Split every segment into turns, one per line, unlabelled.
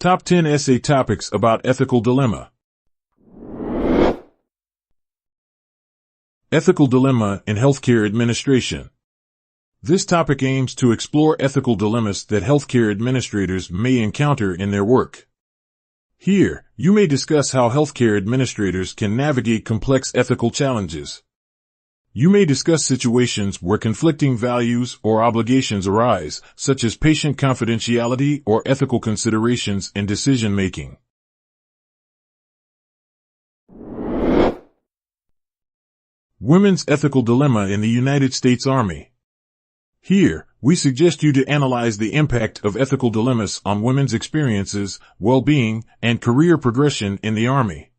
Top 10 Essay Topics about Ethical Dilemma. Ethical Dilemma in Healthcare Administration. This topic aims to explore ethical dilemmas that healthcare administrators may encounter in their work. Here, you may discuss how healthcare administrators can navigate complex ethical challenges. You may discuss situations where conflicting values or obligations arise, such as patient confidentiality or ethical considerations in decision-making. Women's Ethical Dilemma in the United States Army. Here, we suggest you to analyze the impact of ethical dilemmas on women's experiences, well-being, and career progression in the Army.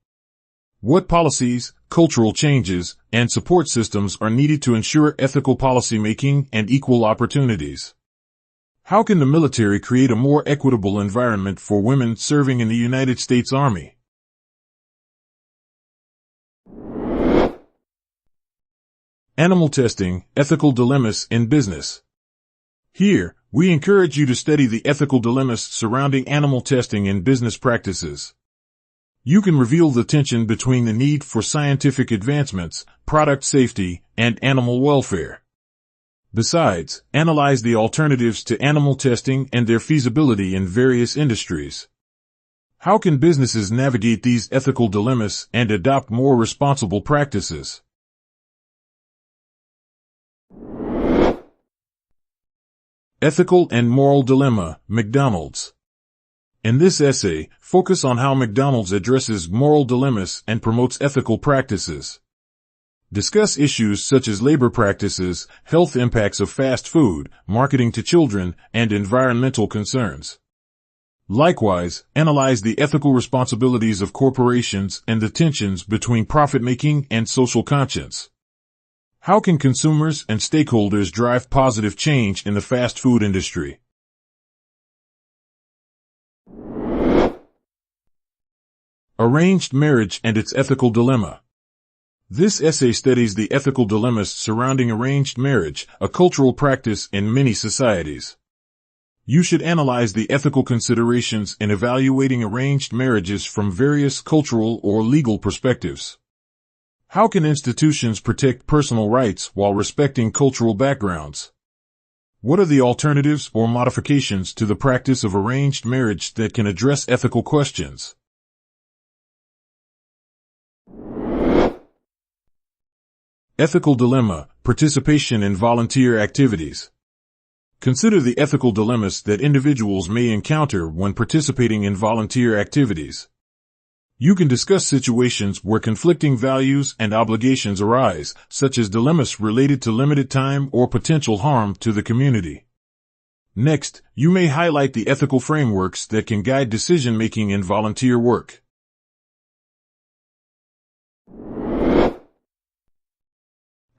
What policies, cultural changes, and support systems are needed to ensure ethical policymaking and equal opportunities? How can the military create a more equitable environment for women serving in the United States Army? Animal Testing, Ethical Dilemmas in Business. Here, we encourage you to study the ethical dilemmas surrounding animal testing in business practices. You can reveal the tension between the need for scientific advancements, product safety, and animal welfare. Besides, analyze the alternatives to animal testing and their feasibility in various industries. How can businesses navigate these ethical dilemmas and adopt more responsible practices? Ethical and Moral Dilemma, McDonald's. In this essay, focus on how McDonald's addresses moral dilemmas and promotes ethical practices. Discuss issues such as labor practices, health impacts of fast food, marketing to children, and environmental concerns. Likewise, analyze the ethical responsibilities of corporations and the tensions between profit-making and social conscience. How can consumers and stakeholders drive positive change in the fast food industry? Arranged Marriage and its Ethical Dilemma. This essay studies the ethical dilemmas surrounding arranged marriage, a cultural practice in many societies. You should analyze the ethical considerations in evaluating arranged marriages from various cultural or legal perspectives. How can institutions protect personal rights while respecting cultural backgrounds? What are the alternatives or modifications to the practice of arranged marriage that can address ethical questions? Ethical Dilemma, Participation in Volunteer Activities. Consider the ethical dilemmas that individuals may encounter when participating in volunteer activities. You can discuss situations where conflicting values and obligations arise, such as dilemmas related to limited time or potential harm to the community. Next, you may highlight the ethical frameworks that can guide decision-making in volunteer work.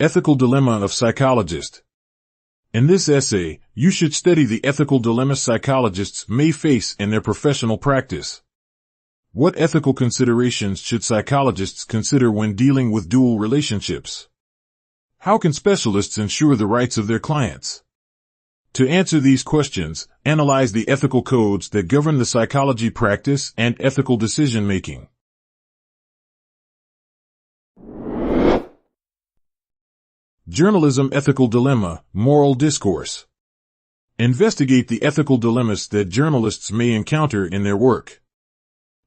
Ethical Dilemma of Psychologist. In this essay, you should study the ethical dilemmas psychologists may face in their professional practice. What ethical considerations should psychologists consider when dealing with dual relationships? How can specialists ensure the rights of their clients? To answer these questions, analyze the ethical codes that govern the psychology practice and ethical decision-making. Journalism Ethical Dilemma, Moral Discourse. Investigate the ethical dilemmas that journalists may encounter in their work.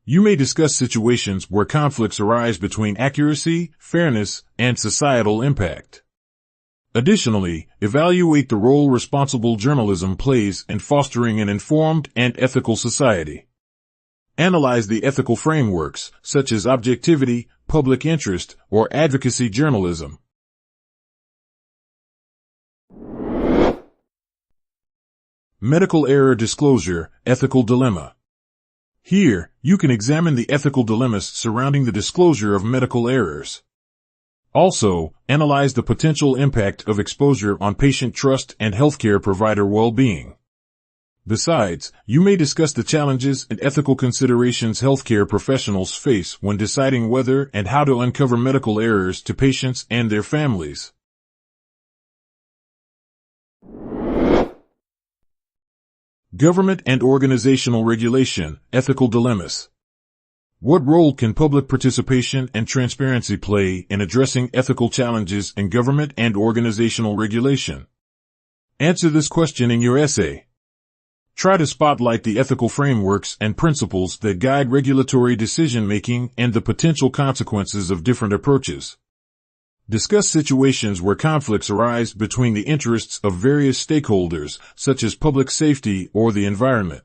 You may discuss situations where conflicts arise between accuracy, fairness, and societal impact. Additionally, evaluate the role responsible journalism plays in fostering an informed and ethical society. Analyze the ethical frameworks, such as objectivity, public interest, or advocacy journalism. Medical Error Disclosure, Ethical Dilemma. Here, you can examine the ethical dilemmas surrounding the disclosure of medical errors. Also, analyze the potential impact of exposure on patient trust and healthcare provider well-being. Besides, you may discuss the challenges and ethical considerations healthcare professionals face when deciding whether and how to uncover medical errors to patients and their families. Government and organizational regulation, ethical dilemmas. What role can public participation and transparency play in addressing ethical challenges in government and organizational regulation? Answer this question in your essay. Try to spotlight the ethical frameworks and principles that guide regulatory decision-making and the potential consequences of different approaches. Discuss situations where conflicts arise between the interests of various stakeholders, such as public safety or the environment.